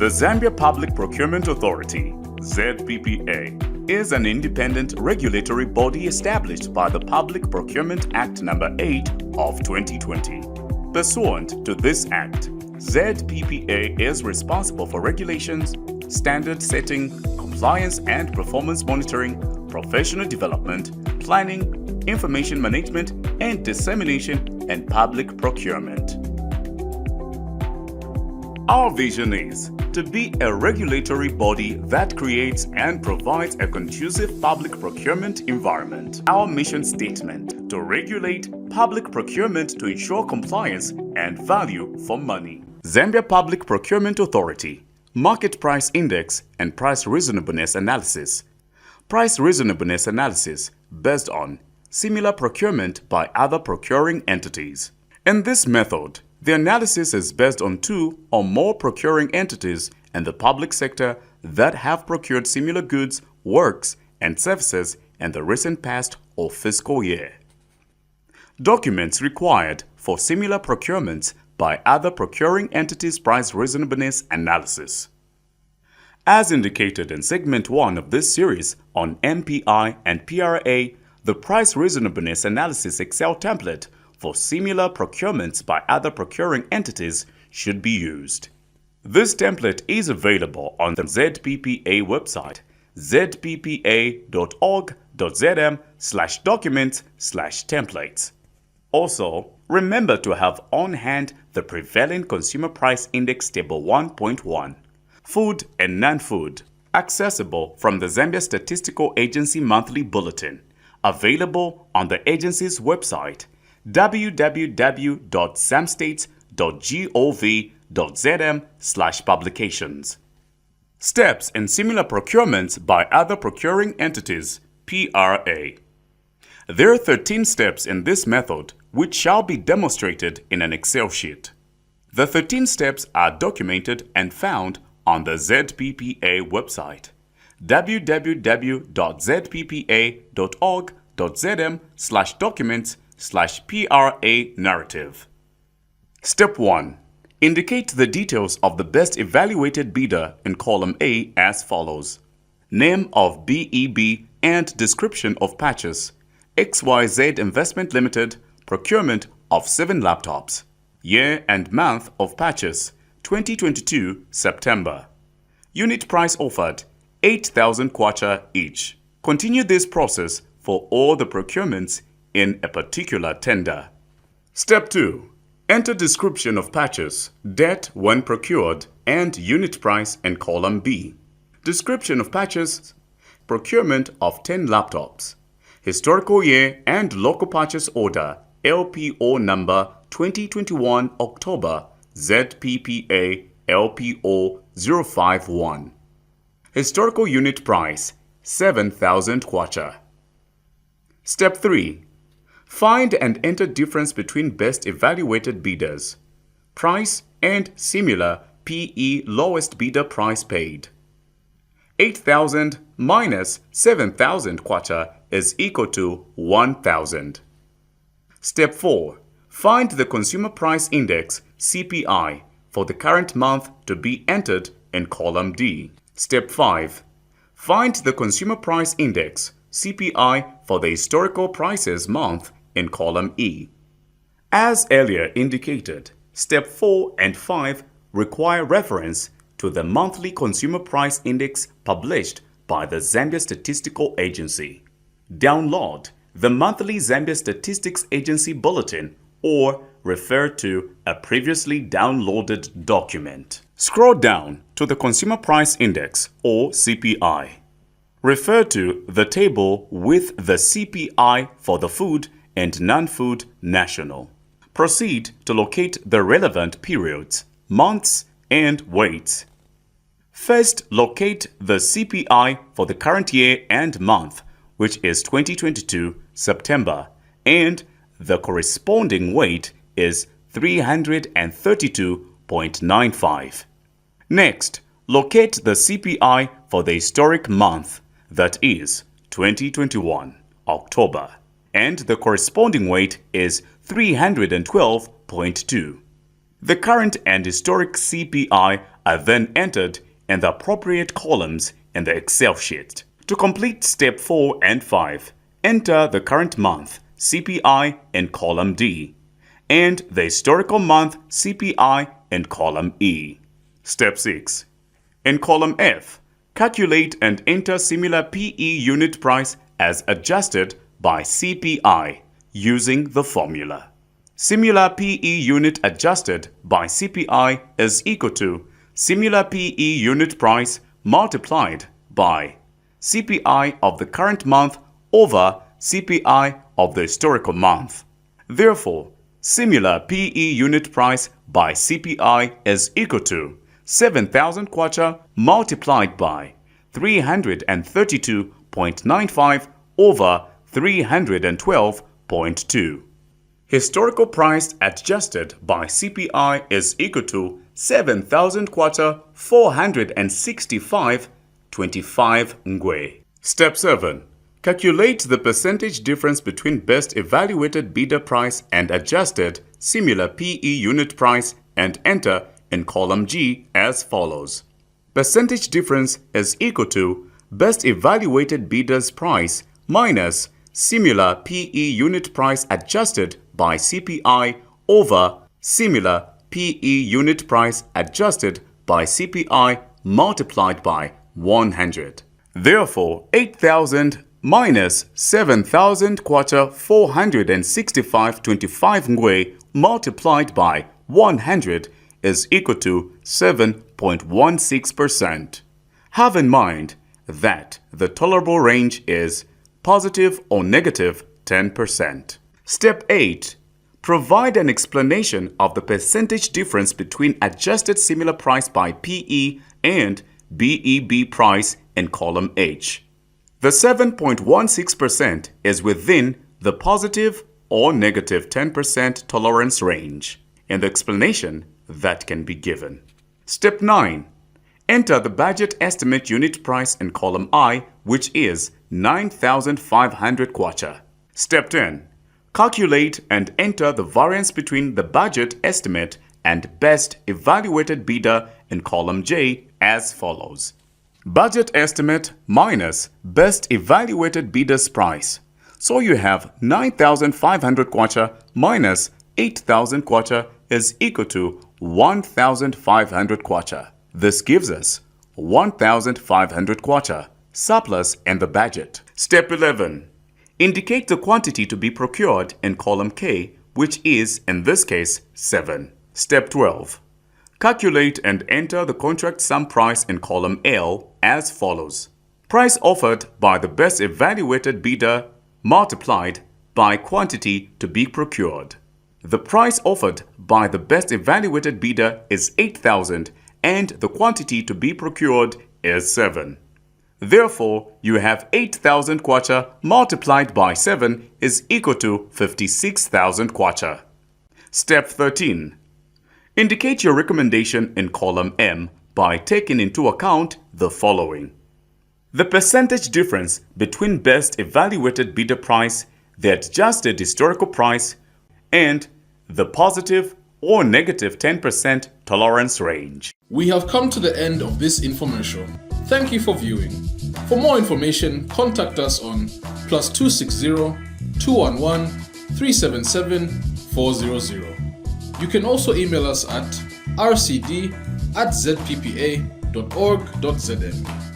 The Zambia Public Procurement Authority, ZPPA, is an independent regulatory body established by the Public Procurement Act No. 8 of 2020. Pursuant to this Act, ZPPA is responsible for regulations, standard setting, compliance and performance monitoring, professional development, planning, information management and dissemination, and public procurement. Our vision is to be a regulatory body that creates and provides a conducive public procurement environment. Our mission statement: to regulate public procurement to ensure compliance and value for money. Zambia Public Procurement Authority, Market Price Index and Price Reasonableness Analysis. Price Reasonableness Analysis based on similar procurement by other procuring entities. In this method, the analysis is based on two or more procuring entities in the public sector that have procured similar goods, works, and services in the recent past or fiscal year. Documents required for similar procurements by other procuring entities' price reasonableness analysis. As indicated in Segment 1 of this series on MPI and PRA, the Price Reasonableness Analysis Excel template for similar procurements by other procuring entities should be used. This template is available on the ZPPA website, zppa.org.zm/documents/templates. Also, remember to have on hand the Prevailing Consumer Price Index Table 1.1, Food and Non-Food, accessible from the Zambia Statistical Agency Monthly Bulletin, available on the agency's website, www.zamstates.gov.zm/publications. Steps in similar procurements by other procuring entities, PRA. There are 13 steps in this method which shall be demonstrated in an Excel sheet. The 13 steps are documented and found on the ZPPA website, www.zppa.org.zm/documents/PRA narrative. Step 1. Indicate the details of the best evaluated bidder in column A as follows: name of BEB and description of purchase, XYZ Investment Limited, procurement of 7 laptops. Year and month of purchase, 2022 September. Unit price offered, 8,000 kwacha each. Continue this process for all the procurements in a particular tender. Step 2. Enter description of purchase, date when procured, and unit price in column B. Description of purchase, procurement of 10 laptops. Historical year and local purchase order, LPO number 2021 October, ZPPA LPO 051. Historical unit price, 7,000 kwacha. Step 3. Find and enter difference between best evaluated bidders. Price and similar PE lowest bidder price paid. 8,000 minus 7,000 kwacha is equal to 1,000. Step 4. Find the Consumer Price Index CPI for the current month to be entered in column D. Step 5. Find the Consumer Price Index CPI for the historical prices month in column E. As earlier indicated, Step 4 and 5 require reference to the monthly Consumer Price Index published by the Zambia Statistical Agency. Download the monthly Zambia Statistics Agency Bulletin or refer to a previously downloaded document. Scroll down to the Consumer Price Index or CPI. Refer to the table with the CPI for the food and non-food national. Proceed to locate the relevant periods, months, and weights. First, locate the CPI for the current year and month, which is 2022 September, and the corresponding weight is 332.95. Next, locate the CPI for the historic month, that is 2021 October, and the corresponding weight is 312.2. The current and historic CPI are then entered in the appropriate columns in the Excel sheet. To complete step 4 and 5, enter the current month CPI in column D and the historical month CPI in column E. Step 6. In column F, calculate and enter similar PE unit price as adjusted by CPI using the formula. Similar PE unit adjusted by CPI is equal to similar PE unit price multiplied by CPI of the current month over CPI of the historical month. Therefore, similar PE unit price by CPI is equal to 7,000 kwacha multiplied by 332.95 over 312.2. Historical price adjusted by CPI is equal to 7,000 kwacha 465.25 ngwe. Step 7. Calculate the percentage difference between best evaluated bidder price and adjusted similar PE unit price and enter in column G as follows. Percentage difference is equal to best evaluated bidder's price minus similar PE unit price adjusted by CPI over similar PE unit price adjusted by CPI multiplied by 100. Therefore, 8,000 minus 7,000 kwacha 465.25 ngwe multiplied by 100 is equal to 7.16%. Have in mind that the tolerable range is positive or negative 10%. Step 8. Provide an explanation of the percentage difference between adjusted similar price by PE and BEB price in column H. The 7.16% is within the positive or negative 10% tolerance range in the explanation that can be given. Step 9. Enter the budget estimate unit price in column I, which is 9,500 kwacha. Step 10. Calculate and enter the variance between the budget estimate and best evaluated bidder in column J as follows. Budget estimate minus best evaluated bidder's price. So you have 9,500 kwacha minus 8,000 kwacha is equal to 1,500 kwacha. This gives us 1,500 kwacha surplus in the budget. Step 11. Indicate the quantity to be procured in column K, which is, in this case, 7. Step 12. Calculate and enter the contract sum price in column L as follows. Price offered by the best evaluated bidder multiplied by quantity to be procured. The price offered by the best evaluated bidder is 8,000 and the quantity to be procured is 7. Therefore, you have 8,000 kwacha multiplied by 7 is equal to 56,000 kwacha. Step 13. Indicate your recommendation in column M by taking into account the following. The percentage difference between best evaluated bidder price, the adjusted historical price, and the positive or negative 10% tolerance range. We have come to the end of this infomercial. Thank you for viewing. For more information, contact us on +260 211 377 400. You can also email us at rcd@zppa.org.zm.